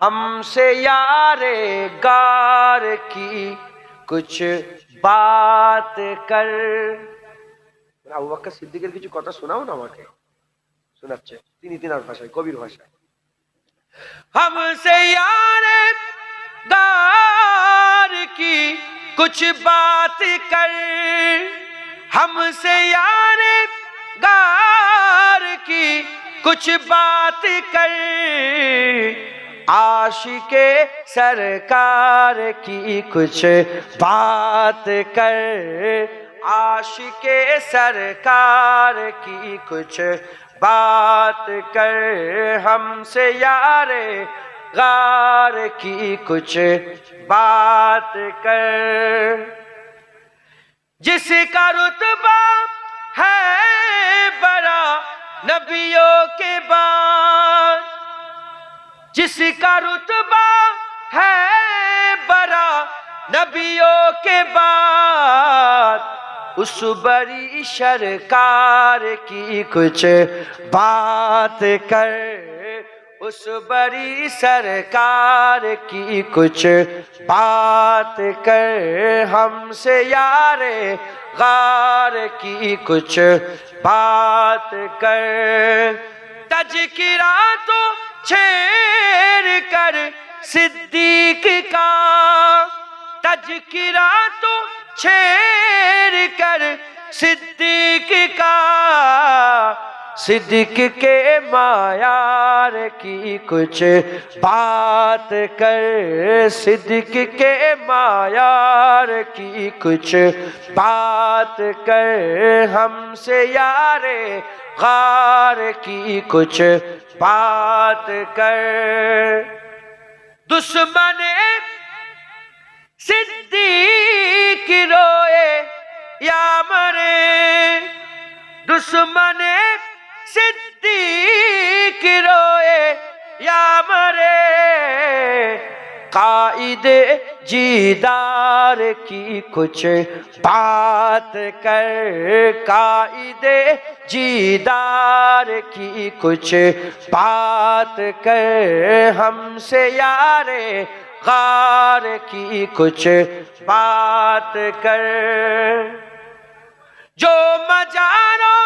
ہم سے یارے غار کی کچھ بات کر আবু বকর সিদ্দিকের কিছু কথা শোনাও না আমাকে শোনাচ্ছে তিনার ভাষায় কবির ভাষায় ہم سے یارے غار کی کچھ بات کر ہم سے یارے غار کی کچھ بات کر عاشق سرکار کی کچھ بات کر عاشق سرکار کی کچھ بات کر ہم سے یار غار کی کچھ بات کر جس کا رتبہ ہے بڑا نبیوں کے بعد جس کا رتبہ ہے بڑا نبیوں کے بعد اس بڑی سرکار کی کچھ بات کر اس بڑی سرکار کی کچھ بات کر ہم سے یار غار کی کچھ بات کر تذکرہ تو چھیڑ کر صدیق کا تذکرہ تو چھیڑ کر صدیق کا صدیق کے معیار کی کچھ بات کر صدیق کے معیار کی کچھ بات کر ہم سے یار غار کی کچھ بات کر دشمن صدیق روئے یا مرے دشمن صدیق روئے یا مرے قائد جیدار کی کچھ بات کر قائد جیدار کی کچھ بات کر ہم سے یار غار کی کچھ بات کر جو مجاروں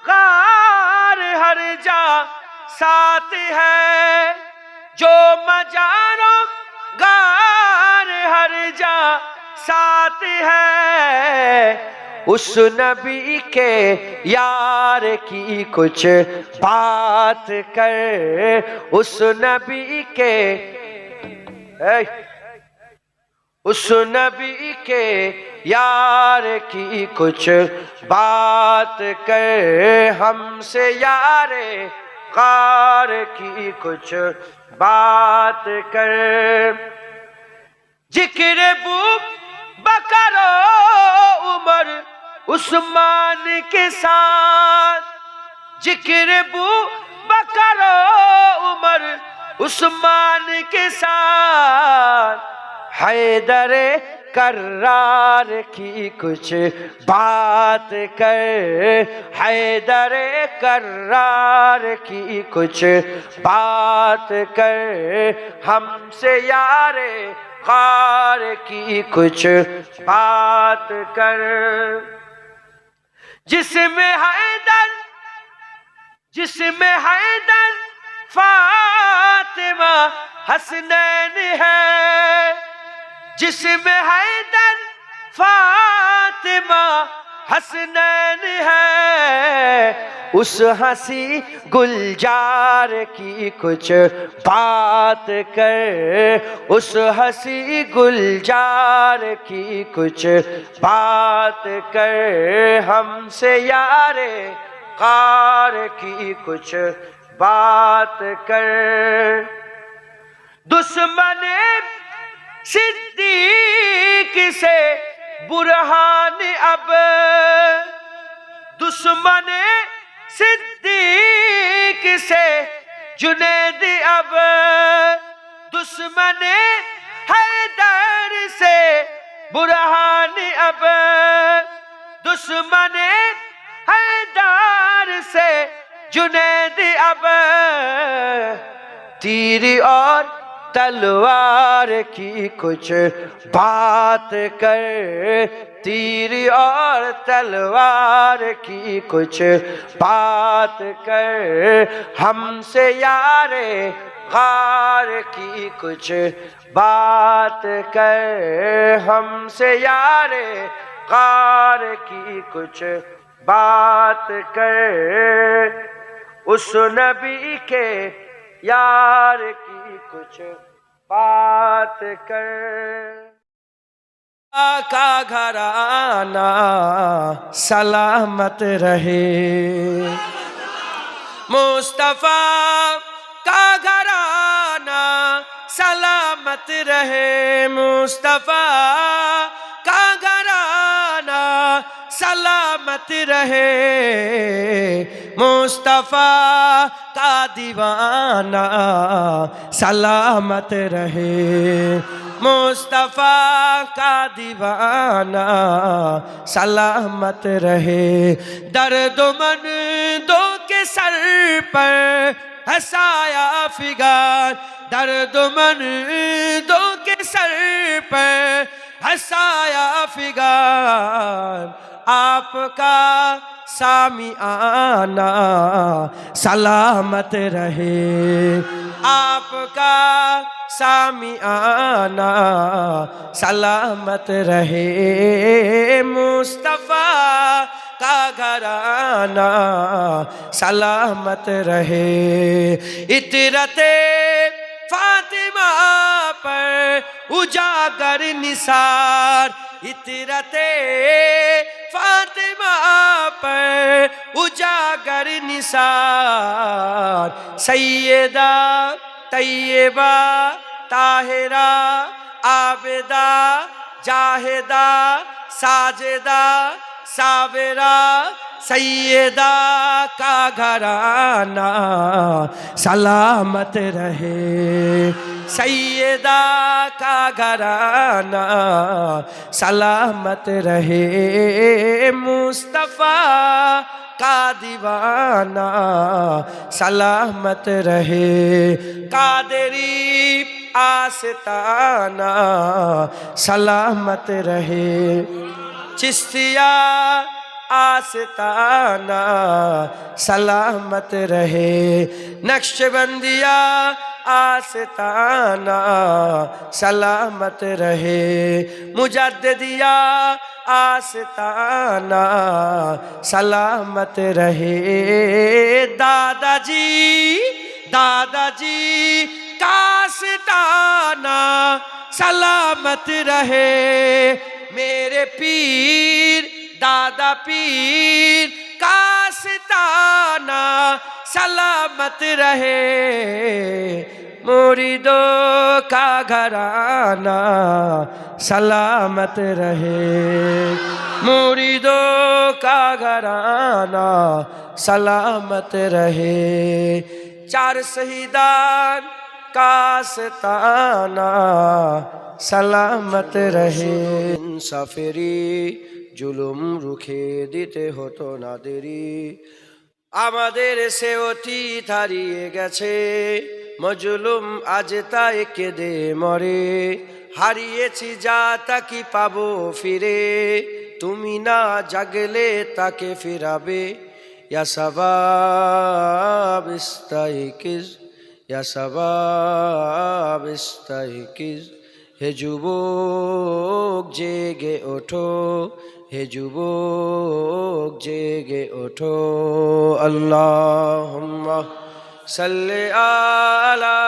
غار ہر جا ساتھ ہے جو مجاروں غار ہر جا ساتھ ہے اس نبی کے یار کی کچھ بات کر اس نبی کے اس نبی کے یار کی کچھ بات کر ہم سے یار غار کی کچھ بات کر ذکر ابو بکر و عمر عثمان کے ساتھ ذکر ابو بکر و عمر عثمان کے ساتھ حیدر کرار کی کچھ بات کر حیدر کرار کی کچھ بات کر ہم سے یار غار کی کچھ بات کر جس میں حیدر فاطمہ حسنین ہے جس میں حیدر فاطمہ حسنین ہے اس ہنسی گلزار کی کچھ بات کر اس ہنسی گلزار کی کچھ بات کر ہم سے یار غار کی کچھ بات کر دشمن صدیق سے برہان اب دشمن صدیق سے جنید اب دشمن حیدر سے برہان اب دشمن حیدر سے جنید اب تیر اور तलवार की कुछ बात कर, तीर और तलवार की कुछ बात कर, हमसे यारे गार की कुछ बात कर, हमसे यारे गार की कुछ बात कर, उस नबी के यार की कुछ बात कर। का घराना सलामत रहे, मुस्तफा का घराना सलामत रहे, मुस्तफा का घराना सलामत रहे, मुस्तफा का दीवाना सलामत रहे, मुस्तफा का दीवाना सलामत रहे। दर्दमंदों के सर पर हंसाया फिगार, दर्दमंदों के सर पर हंसाया फिगार, आपका सामिआना सलामत रहे, आपका सामिआना सलामत रहे, मुस्तफा का घराना सलामत रहे। इतरते फातिमा पर उजागर निसार, इतरते फातिमा पर उजागर निसार, सैयदा तैयबा ताहिरा आबिदा जाहिदा साजिदा साबिरा, सैयदा का घराना सलामत रहे, सैयदा का घराना सलामत रहे, मुस्तफा का दीवाना सलामत रहे, कादरी आस्ताना सलामत रहे, चिश्तिया आस्ताना सलामत रहे, नक्शबंदिया आस्ताना सलामत रहे, मुजद्दिदिया आस्ताना सलामत रहे, दादाजी दादाजी का आस्ताना सलामत रहे, मेरे पीर दादा पीर का आस्ताना सलामत रहे, मुरीदों का घराना सलामत रहे, मुरीदों का घराना सलामत रहे, चार शहीदान का आस्ताना सलामत रहे। মুসাফিরি জুলুম রুখে দিতে হতো না দেরি, আমাদের সে অতীত হারিয়ে গেছে, মজলুম আজ তাই কেঁদে মরে, হারিয়েছি যা তা কি পাবো ফিরে, তুমি না জাগলে তাকে ফিরাবে, ইয়া শাবাব ইস্তাইকিজ, ইয়া শাবাব ইস্তাইকিজ, হে যুবক জেগে ওঠো, হে যুবক জেগে ওঠো, আল্লাহুম্মা সাল্লি আলা।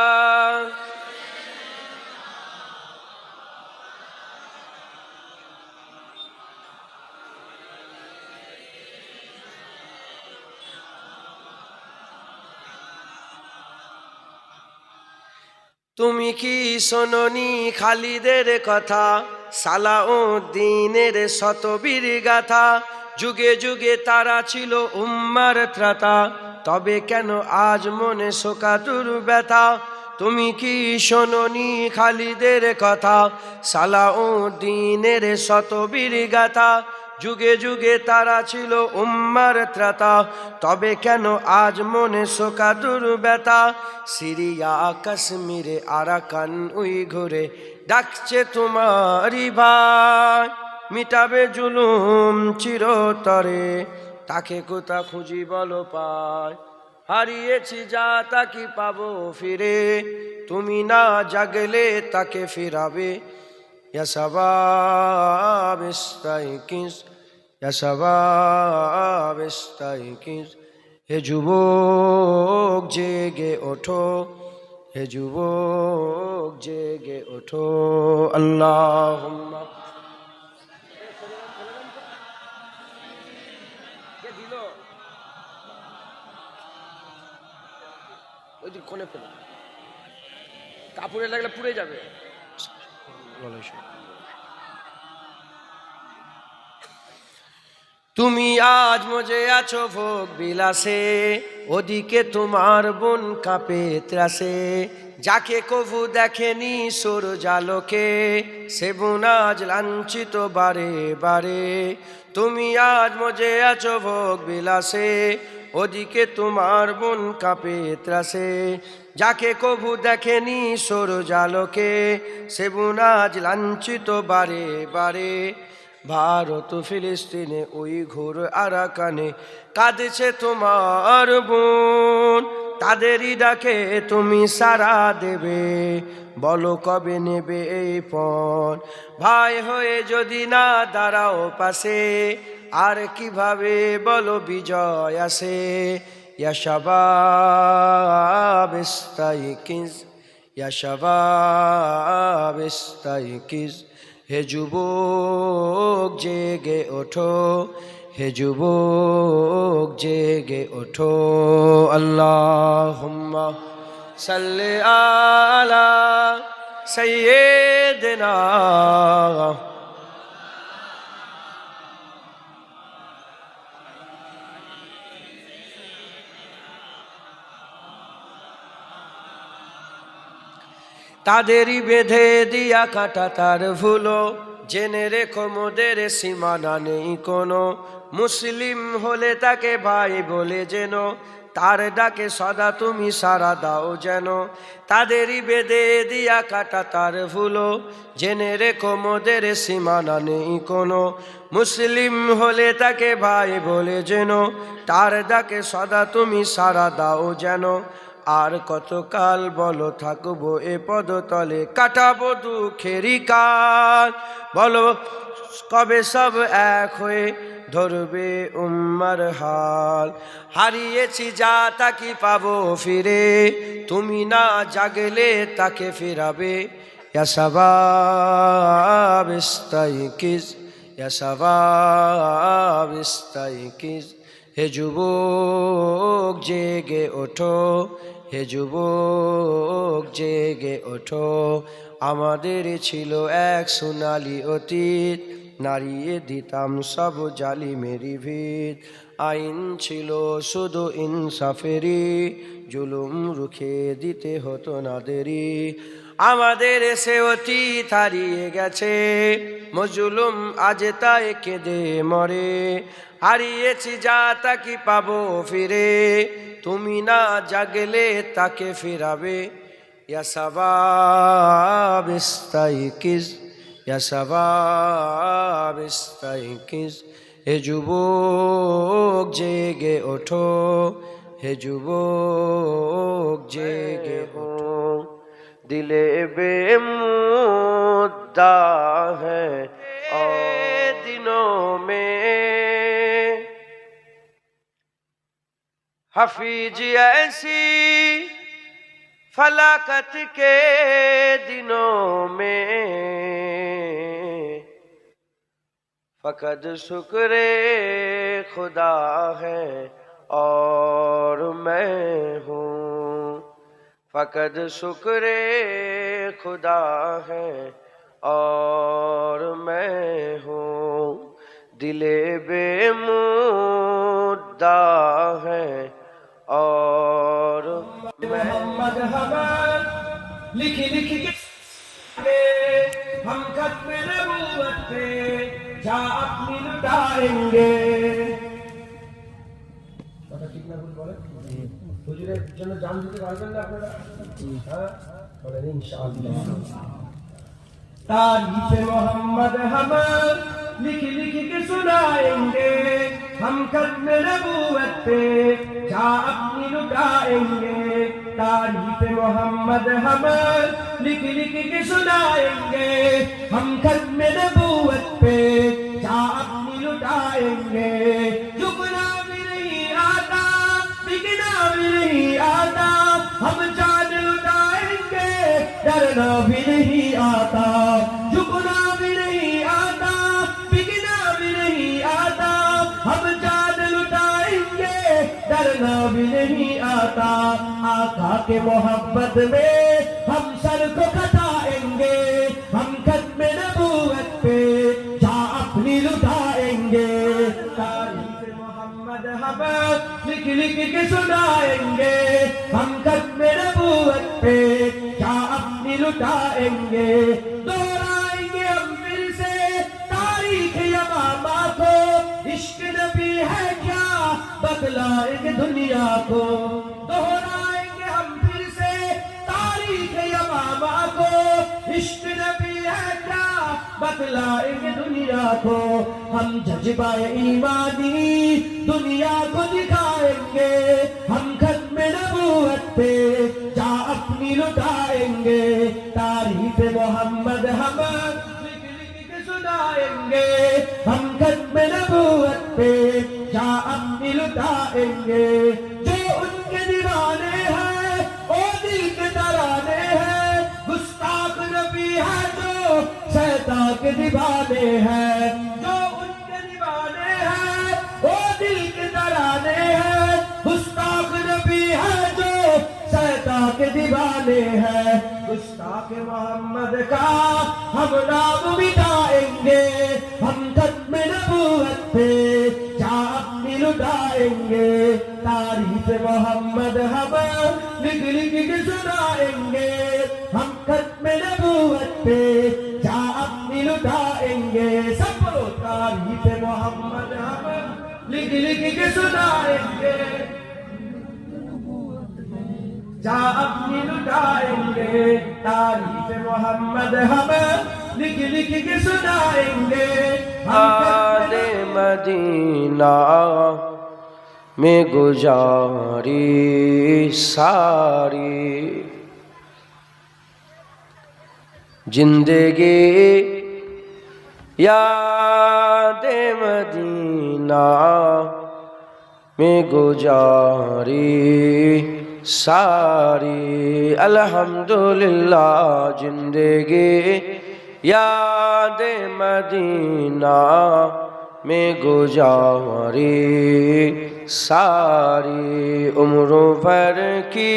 তুমি কি শোনোনি খালিদের কথা, সালাউদ্দিনের শতবীর গাথা, যুগে যুগে তারা ছিল উম্মার ত্রাতা, তবে কেন আজ মনে শোকাতুর ব্যথা, তুমি কি শোনোনি খালিদের কথা, সালাউদ্দিনের শতবীর গাথা, যুগে যুগে তারা ছিল উম্মার ত্রাতা, তবে কেন আজ মনে শোকাতুর ব্যথা? সিরিয়া কাশ্মীরে আরাকান উইঘুরে ডাকছে তোমারই ভাই, মিটাবে জুলুম চিরতরে, তাকে কোথা খুঁজি বলো পায়? হারিয়েছি যা তাকে পাবো ফিরে, তুমি না জাগলে তাকে ফিরাবে। ইয়া শাবাব ইস্তাইকিস, ইয়া শাবাব ইস্তাইকিস, হে যুবক জেগে ওঠো, হে যুবক জেগে ওঠো। আল্লাহুম্মা ওই দিক কোণে ফেলো, কাপড়ে লাগলে পুড়ে যাবে। তুমি আজ মজে আছো ভোগ বিলাসে, ওদিকে তোমার বোন কাঁপে ত্রাসে, যাকে কভু দেখেনি সূর্যালোকে, সে বোন আজ লাঞ্ছিত বারে বারে। তুমি আজ মজে আছো ভোগ বিলাসে, ওদিকে তোমার বোন কাঁপে ত্রাসে, যাকে কভু দেখেনি সূর্যালোকে, সে বোন আজ লাঞ্ছিত বারে বারে। ভারত ফিলিস্তিনে উইঘুর আরাকানে কাঁদছে তোমার বোন, তাদেরই ডাকে তুমি সাড়া দেবে, বলো কবে নেবে এই পণ? ভাই হয়ে যদি না দাঁড়াও পাশে, আর কিভাবে বলো বিজয় আসে? ইয়া শাবাব ইস্তাইকিস, ইয়া শাবাব ইস্তাইকিস, হে যুবক জেগে ওঠো, হে যুবক জেগে ওঠো। আল্লাহুম্মা সাল্লি আলা সাইয়্যিদিনা, তাদেরই বেঁধে দিয়া কাটা তার ভুলো, জেনে রেখো মোদের সীমানা নেই কোনো, মুসলিম হলে তাকে ভাই বলে যেন, তার ডাকে সদা তুমি সাড়া দাও যেন। তাদেরই বেঁধে দিয়া কাটা তার ভুলো, জেনে রেখো মোদের সীমানা নেই কোনো, মুসলিম হলে তাকে ভাই বলে যেন, তার ডাকে সদা তুমি সাড়া দাও যেন। আর কতকাল বলো থাকবো এ পদতলে, কাটাবো দুঃখেরই কাল, বলো কবে সব এক হয়ে ধরবে উম্মার হাল? হারিয়েছি যা তাকে পাবো ফিরে, তুমি না জাগলে তাকে ফিরাবে। ইয়া শাবাব ইস্তাইকিস, ইয়া শাবাব ইস্তাইকিস, হে যুবক জেগে ওঠো, হে যুবক জেগে ওঠো। আমাদের ছিল এক সোনালি অতীত, নাড়িয়ে দিতাম সব জালিমেরই ভিত, আইন ছিল শুধু ইনসাফেরই, জুলুম রুখে দিতে হতো না দেরি। আমাদের সে অতীত হারিয়ে গেছে, মজলুম আজ তাই কেঁদে মরে। হারিয়েছি যা তাকে পাবো ফিরে, তুমি না জাগলে তাকে ফিরাবে। ইয়া শাবাব ইস্তাইকিস, ইয়া শাবাব ইস্তাইকিস, হে যুবক জেগে ওঠো, হে যুবক জেগে ওঠো। দিলে বেमुद्दा है और दिनों में, हफीज ऐसी फलाकत के दिनों में, फकत शुक्रे खुदा है और मैं हूँ, फकत शुक्रे खुदा है और मैं हूँ। दिले बेमुद्दा है और मोहम्मद हमार लिख लिख के हम खत्म नबूवत पे যা আপনি লুটাएंगे। কথা ঠিক না ভুল বলেন? হুজুরের জন্য জান দিতে পারবেন না আপনারা? হ্যাঁ বলেন ইনশাআল্লাহ। तारीफ मोहम्मद हम लिख लिख के सुनाएंगे, हम खत्म नबूवत पे जा अपनी लुटाएंगे। तारीफ मोहम्मद हम लिख लिख के सुनाएंगे, हम खत्म नबूवत पे जा अपनी लुटाएंगे। झुकना भी नहीं आता, बिकना भी नहीं आता, हम जान लुटाएंगे, डरना भी नहीं आता। झुकना भी नहीं आता, बिकना भी नहीं आता, हम जान लुटाएंगे, डरना भी नहीं आता। आका के मोहब्बत में हम सर को कटाएंगे, हम खत्म नबूवत पे जा अपनी लुटाएंगे। तारीफ मोहम्मद हम लिख लिख के सुनाएंगे, हम खत्म नबूवत पे जा अपनी लुटाएंगे। दोहराएंगे हम फिर से तारीख यमामा को, इश्क नबी है क्या बतलाएंगे दुनिया को। दोहराएंगे हम फिर से तारीख यमामा को, इश्क नबी है क्या बतलाएंगे दुनिया को। हम जज्बाए ईमानी दुनिया को दिखाएंगे, हम खत्म नबूवत पे जा अपनी लुटाएंगे। तारीफ मोहम्मद हम लिख लिख के सुनाएंगे, हम खत्म नबूवत पे जा अपनी लुटाएंगे। जो उनके दीवाने हैं ओ दिल के तराने हैं, गुस्ताख नबी है जो शैतान के दीवाने हैं। जो उनके दीवाने हैं ओ दिल के तराने हैं, गुस्ताख नबी है जो शैतान के दीवाने हैं। गुस्ताख मोहम्मद का हम नाम मिटाएंगे, हम खत्म नबूवत पे जा अपनी लुटाएंगे। तारीफ मोहम्मद हम लिख लिख के सुनाएंगे, हम खत्म नबूवत पे जा अपनी लुटाएंगे। सब बोलो तारीफ मोहम्मद हम लिख लिख के सुनाएंगे, जा अपनी लुटाएंगे। तारीफ मोहम्मद हम लिख लिख के सुनाएंगे। आले मदीना में गुजारी सारी जिंदगी याद मदीना में गुजारी सारी। अल्हम्दुलिल्लाह जिंदगी याद मदीना में गुजारी सारी। उम्रों भर की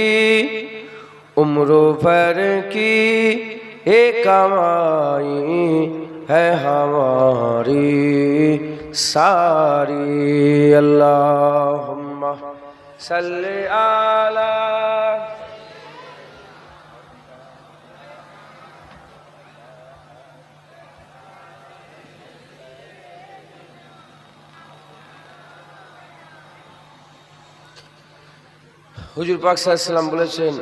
एक कमाई है हमारी सारी। अल्लाहुम्मा सल्ली अला হুজুর পাক সাল্লাল্লাহু আলাইহি ওয়াসাল্লাম বলেছেন,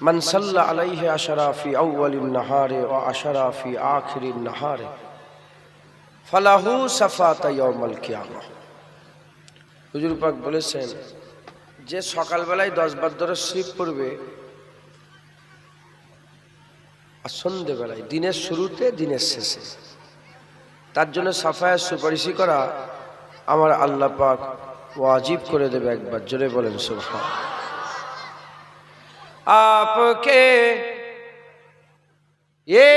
মান সাল্লা আলাইহি আশরা ফি আউয়ালিন নাহারে ওয়া আশরা ফি আখিরিন নাহারে ফালাহু সাফাতা ইয়াউমাল কিয়ামাহ। হুজুর পাক বলেছেন, যে সকালবেলায় 10 বার ধরে শরীফ পড়বে আর সন্ধ্যেবেলায়, দিনের শুরুতে দিনের শেষে, তার জন্য সাফায়াত সুপারিশ করা আমার আল্লাহ পাক वाजिब करे देवे। एक बार जोरे बोलें सुभान। आपके ये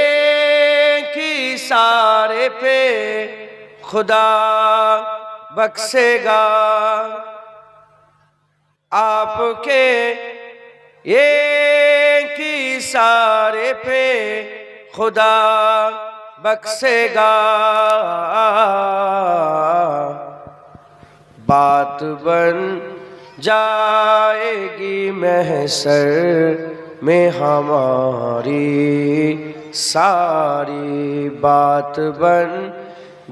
की सारे पे खुदा बख्शेगा, आपके ये की सारे पे खुदा बख्शेगा। बात बन जाएगी महशर में हमारी सारी बात बन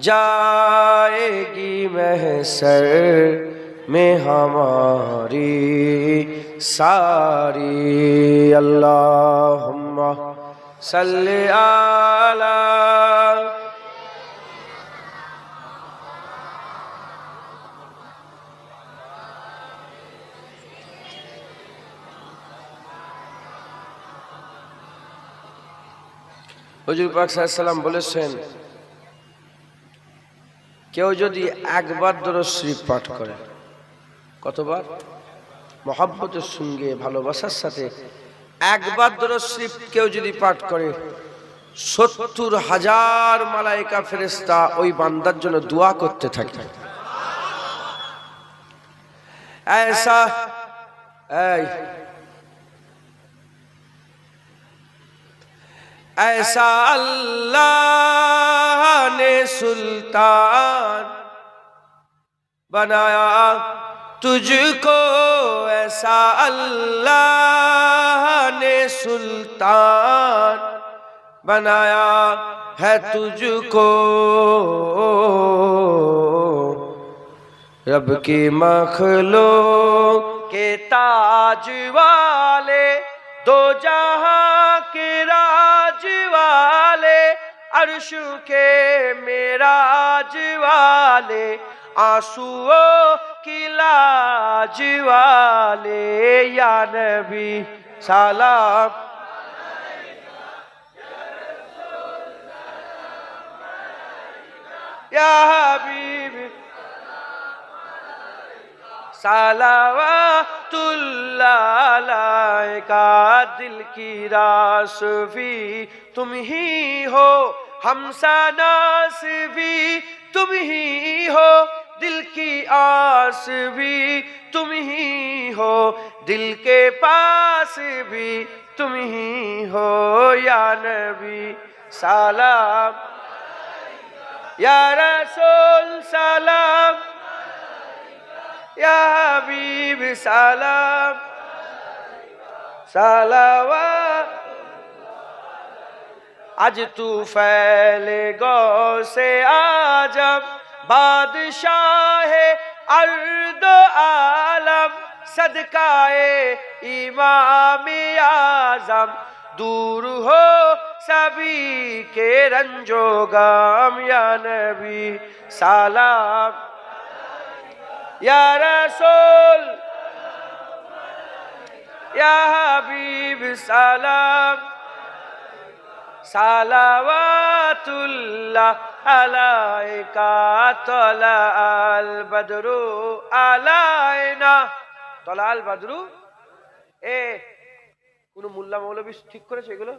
जाएगी महशर में हमारी सारी। अल्लाहुम्मा सल्ली अला। হুজুর পাক সাল্লাল্লাহু আলাইহি সাল্লাম বলেছেন, কেউ যদি একবার দরুদ শরীফ পাঠ করে, কতবার? মহব্বতের সঙ্গে ভালোবাসার সাথে একবার দরুদ শরীফ কেউ যদি পাঠ করে, ৭০,০০০ মালায়েকা ফেরেশতা ওই বান্দার জন্য দোয়া করতে থাকে। ऐसा अल्लाह ने सुल्तान बनाया तुझको, ऐसा अल्लाह ने सुल्तान बनाया है तुझको। रब की मखलूक के ताज वाले, दो जहां के राज वाले, अर्श के मेराज वाले, आंसुओं की लाज वाले, या नबी सलाम या हबीब सलावतुल्लाह अलैका। दिल की रासफी तुम ही हो, हमसनास भी तुम ही हो, दिल की आस भी तुम ही हो, दिल के पास भी तुम ही हो, या नबी सलाम या रसूल सलाम या हबीब सलाम सलावत। आज तू फैले गौ से आजम, बादशाह अर्द आलम, सदकाए इमाम आजम, दूर हो सभी के रंजो गम, या नबी सलाम या रसूल या हबीब सलाम सलावतुल्लाह अलैका। तलाअल बदरु আলাইনা। তলাল বদরু, কোন মোল্লা মৌলবী ঠিক করেছে এগুলো?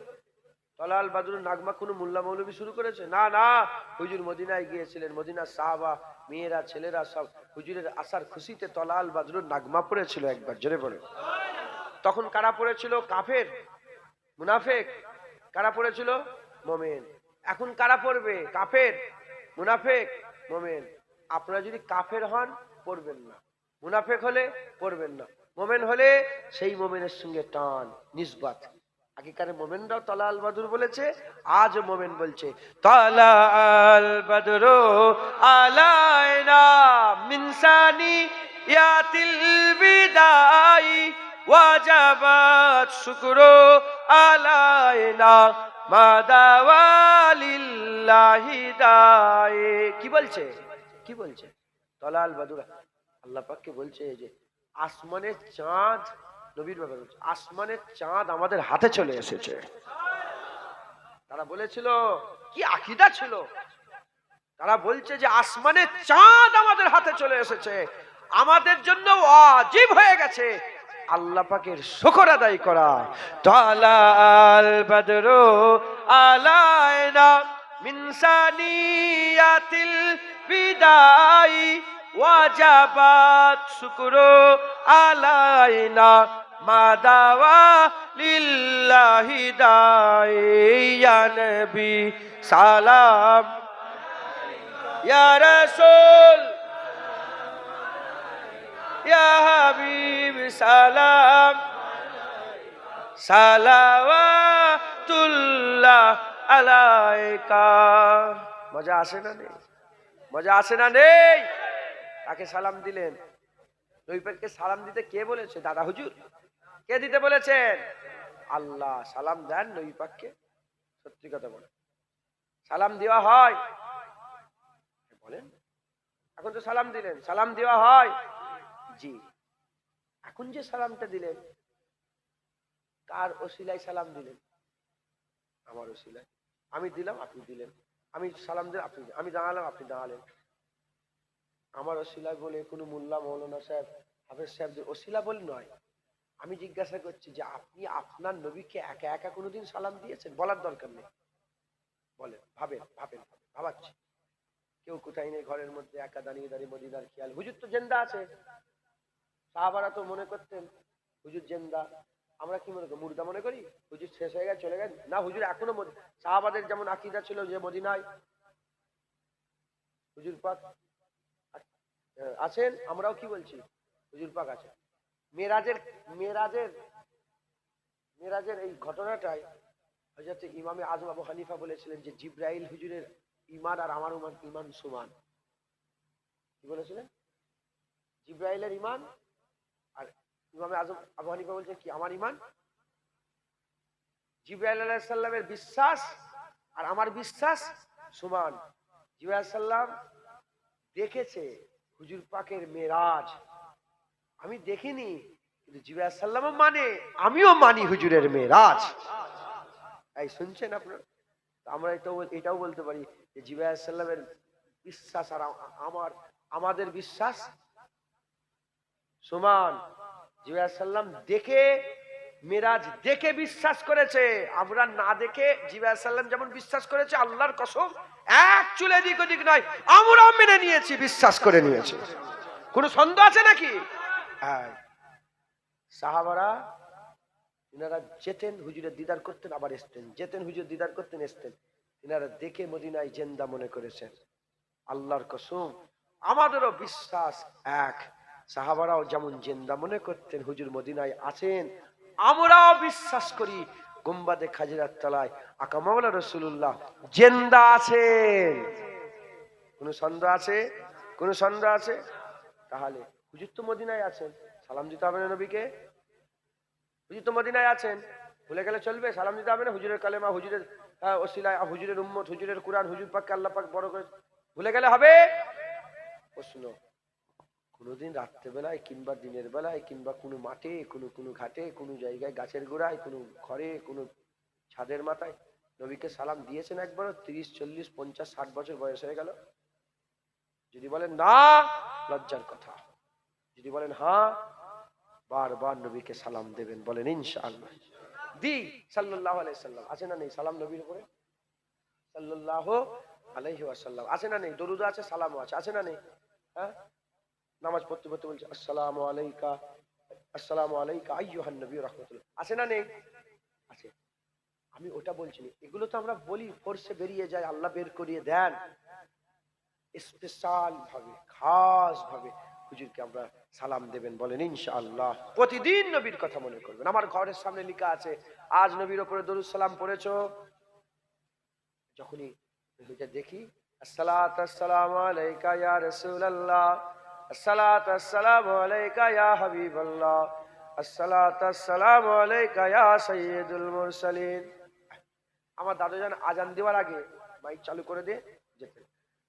তলাল বদরুর নাগমা কোন মোল্লা মৌলবী শুরু করেছে? না না, হুজুর মদিনায় গিয়েছিলেন, মদিনার সাহাবা মেয়েরা ছেলেরা সব হুজুরের আসার খুশিতে তলাল বদরুর নাগমা পড়েছিল একবার, জোরে বলে। তখন কারা পড়েছিল? কাফের মুনাফিক। কারা পড়েছিল? মুমিন। এখন কারা পড়বে? কাফের মুনাফিক মুমিন। আপনারা যদি কাফের হন পড়বেন না, মুনাফিক হলে পড়বেন না, মুমিন হলে সেই মুমিনের সঙ্গে টান নিসবত। আগেকার মুমিনরাও তলাল বদর বলেছে, আজ মুমিন বলছে তলাল বদরু আলাইনা মিন সানিয়াতিল বিদাই ওয়াজাবাত শুকরু আলাইনা মাদাওয়ালিল্লাহি দাই। কি বলছে? কি বলছে? তলাল বদর আল্লাহ পাককে বলছে যে আসমানের চাঁদ, নবীর ব্যাপারে বলছে আসমানের চাঁদ আমাদের হাতে চলে এসেছে। তারা বলেছিল, কি আকীদা ছিল, তারা বলছে যে আসমানের চাঁদ আমাদের হাতে চলে এসেছে, আমাদের জন্য ওয়াজিব হয়ে গেছে আল্লাহ পাকের শুকর আদায় করা। তালাল বদরু আলাইনা মিন সানিয়াতিল বিদাই ওয়াজাবাত শুকরু আলাইনা মাদাওয়া লিল্লাহি দাই। ইয়া নবী সালাম ইয়া রাসূল ইয়া হাবিব সালাম সালাওয়াতুল্লাহ আলাইকা। মজা আসে না নেই? মজা আসে না নেই? তাকে সালাম দিলেন। নবী পাককে সালাম দিতে কে বলেছে? দাদা হুজুর? কে দিতে বলেছেন? আল্লাহ। সালাম দেন নবী পাককে? সত্যি কথা বলেন, সালাম দেওয়া হয়? বলেন, এখন তো সালাম দিলেন, সালাম দেওয়া হয়? জি। এখন যে সালামটা দিলেন, কার ওসিলায় সালাম দিলেন? আমার ওসিলায়। আমি দিলাম, আপনি দিলেন। আমি সালাম দিলাম, আপনি, আমি দাঁড়ালাম, আপনি দাঁড়ালেন। আমার ওসিলায় বলে কোনো মোল্লা মৌলানা সাহেব, হাফেজ সাহেবদের ওসিলা বলে নয়। আমি জিজ্ঞাসা করছি যে আপনি আপনার নবীকে একা একা কোনোদিন সালাম দিয়েছেন? বলার দরকার নেই, বলেন, ভাবেন ভাবেন ভাবাচ্ছি। কেউ কোথায় নেই, ঘরের মধ্যে একা দাঁড়িয়ে দাঁড়িয়ে মদিনার খেয়াল। হুজুর তো জেন্দা আছে। সাহাবারা তো মনে করতেন হুজুর জেন্দা। আমরা কি মনে করি? মুর্দা মনে করি। হুজুর শেষ হয়ে গেছে, চলে গেছে। না, হুজুর এখনো সাহাবাদের যেমন আকীদা ছিল যে মদিনায় হুজুর পাক আছেন, আমরাও কি বলছি? হুজুর পাক আছেন। মেরাজের মেরাজের মেরাজের এই ঘটনাটাই হযরত ইমামে আযম আবু হানিফা বলেছিলেন যে জিবরাইল হুজুরের ঈমান আর আমার ঈমান সমান। কি বলেছিলেন? জিবরাইলের ঈমান আর ইমামে আযম আবু হানিফা বলছেন কি, আমার ঈমান। জিবরাইল আলাইহিস সালামের বিশ্বাস আর আমার বিশ্বাস সমান। জিবরাইল আলাইহিস সালাম দেখেছে হুজুর পাকের মেরাজ, আমি দেখিনি, কিন্তু জিবরাইল আলাইহিস সালামও মানে, আমিও মানি হুজুরের মেরাজ। এই শুনছেন আপনারা? আমরা এটাও বলতে পারি যে জিবরাইল আলাইহিস সালামের বিশ্বাস আর আমাদের বিশ্বাস সমান। জিবরাইল আলাইহিস সালাম দেখে, মেরাজ দেখে বিশ্বাস করেছে, আমরা না দেখে জিবরাইল আলাইহিস সালাম যেমন বিশ্বাস করেছে, আল্লাহর কসম এক চুল এদিক ওদিক নয়, আমরাও মেনে নিয়েছি, বিশ্বাস করে নিয়েছি। কোনো সন্দেহ আছে নাকি? হ্যাঁ। সাহাবারা ইনারা যেতেন হুজুরের দিদার করতেন, আবার আসতেন, যেতেন হুজুর দিদার করতেন, আসতেন। ইনারা দেখে মদিনায় জিন্দা মনে করেছেন। আল্লাহর কসম আমাদেরও বিশ্বাস এক। সাহাবারাও যেমন জিন্দা মনে করতেন হুজুর মদিনায় আছেন, আমরাও বিশ্বাস করি গুম্বাদে খাজিরার তলায় আকা মাওলা রাসূলুল্লাহ জিন্দা আছেন। কোন সন্দেহ আছে? কোন সন্দেহ আছে? তাহলে হুজুর তো মদিনায় আছেন, সালাম দিতে হবে না নবীকে? হুজুর তো মদিনায় আছেন, ভুলে গেলে চলবে? সালাম দিতে হবে না? হুজুরের কালেমা, হুজুরের ওসিলায়, হুজুরের উম্মত, হুজুরের কুরআন, হুজুর পাককে আল্লাহ পাক বড় করে ভুলে গেলে হবে? প্রশ্ন। কোনোদিন রাত্রেবেলায় কিংবা দিনের বেলায় কিংবা কোনো মাঠে, কোনো ঘাটে, কোনো জায়গায়, গাছের গোড়ায়, কোনো ঘরে, কোনো ছাদের মাথায় নবীকে সালাম দিয়েছেন একবারও? 30, 40, 50, 60 বছর বয়স হয়ে গেল। যদি বলেন না, লজ্জার কথা। যদি বলেন হ্যাঁ, বারবার নবীকে সালাম দেবেন। বলেন ইনশাআল্লাহ। দি সাল্লাল্লাহু আলাইহি সাল্লাম আছে না নেই? সালাম নবীর উপরে সাল্লাল্লাহু আলাইহি ওয়াসাল্লাম আছে না নেই? দরুদ আছে, সালামও আছে, আছে না নেই? হ্যাঁ, নামাজ পড়তে পড়তে বলছে আসসালামু আলাইকা, আসসালামু আলাইকা আইয়ুহান নবী রাহমাতুল্লাহ, আছে না নেই? আছে। আমি ওটা বলছি না, এগুলো তো আমরা বলি, ফোর্সে বেরিয়ে যায়, আল্লাহ বের করিয়ে দেন। স্পেশাল ভাবে, খাস ভাবে হুজুরকে আমরা সালাম দেবেন। বলেন ইনশাআল্লাহ। প্রতিদিন নবীর কথা মনে করবেন। আমার ঘরের সামনে লেখা আছে, আজ নবীর উপরে দরুদ সালাম পড়েছো? যখনই এটা দেখি, আসসালাতু আসসালামু আলাইকা ইয়া রাসূলুল্লাহ, আসসালাতু আসসালামু আলাইকা ইয়া হাবিবাল্লাহ, আসসালাতু আসসালামু আলাইকা ইয়া সাইয়্যিদুল মুরসালিন। আমার দাদুজান আজান দেওয়ার আগে মাইক চালু করে দিয়ে যেতেন,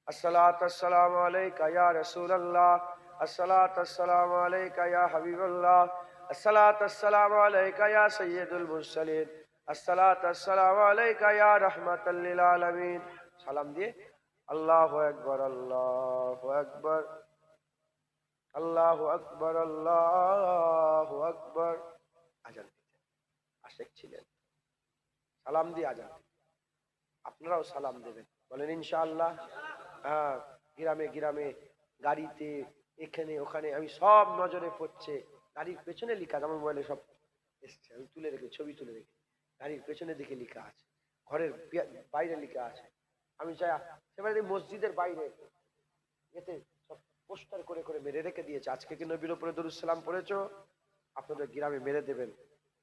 আসসালাতু আসসালামু আলাইকা ইয়া রাসূলুল্লাহ, আসসালাতু আসসালামু আলাইকা ইয়া হাবিবাল্লাহ, আসসালাতু আসসালামু আলাইকা ইয়া সাইয়্যিদুল মুরসালিন, আসসালাতু আসসালামু আলাইকা ইয়া রাহমাতাল লিল আলামিন। সালাম দিয়ে আল্লাহু আকবার, আল্লাহু আকবার, আল্লাহু আকবার, আল্লাহু আকবার আজান দিতেন। আশেক ছিলেন, সালাম দিয়ে আজান। আপনারাও সালাম দেবেন। বলেন ইনশাআল্লাহ। হ্যাঁ, গ্রামে গ্রামে, গাড়িতে, এখানে ওখানে, আমি সব নজরে পড়ছে। গাড়ির পেছনে লেখা, আমার মোবাইলে সব এসছে, আমি তুলে রেখে, ছবি তুলে রেখে, গাড়ির পেছনে দিকে লেখা আছে, ঘরের বাইরে লেখা আছে। আমি চাই সেবারে মসজিদের বাইরে এতে সব পোস্টার করে করে মেরে রেখে দিয়েছে, আজকে কি নবীর উপরে দরুদ সালাম পড়েছো? আপনাদের গ্রামে মেরে দেবেন।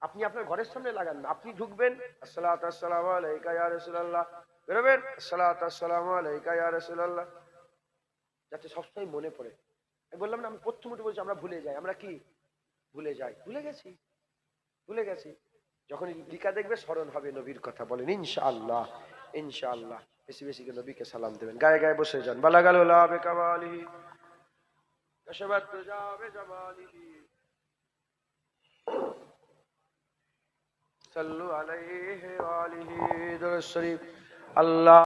আপনি আপনার ঘরের সামনে লাগান না, আপনি ঢুকবেন আসসালাতু আসসালামু আলাইকা ইয়া রাসূলুল্লাহ, বেরোবেন আসসালাতু আসসালামু আলাইকা ইয়া রাসূলুল্লাহ, যাতে সবসময় মনে পড়ে। আমি বললাম না, আমি প্রথম উঠে বলছি আমরা ভুলে যাই। আমরা কি ভুলে যাই? ভুলে গেছি, ভুলে গেছি। যখন লিখা দেখবে স্মরণ হবে নবীর কথা। বলেন ইনশাআল্লাহ, ইনশাআল্লাহ। বেশি বেশি করে নবীকে সালাম দেবেন। গায়ে গায়ে বসে যান। বালাগাল লা বিকামালিহি কাশাবাত তুজা বিজামালিহি সাল্লু আলাইহি ওয়া আলিহি দুরুদ শরীফ। আল্লাহ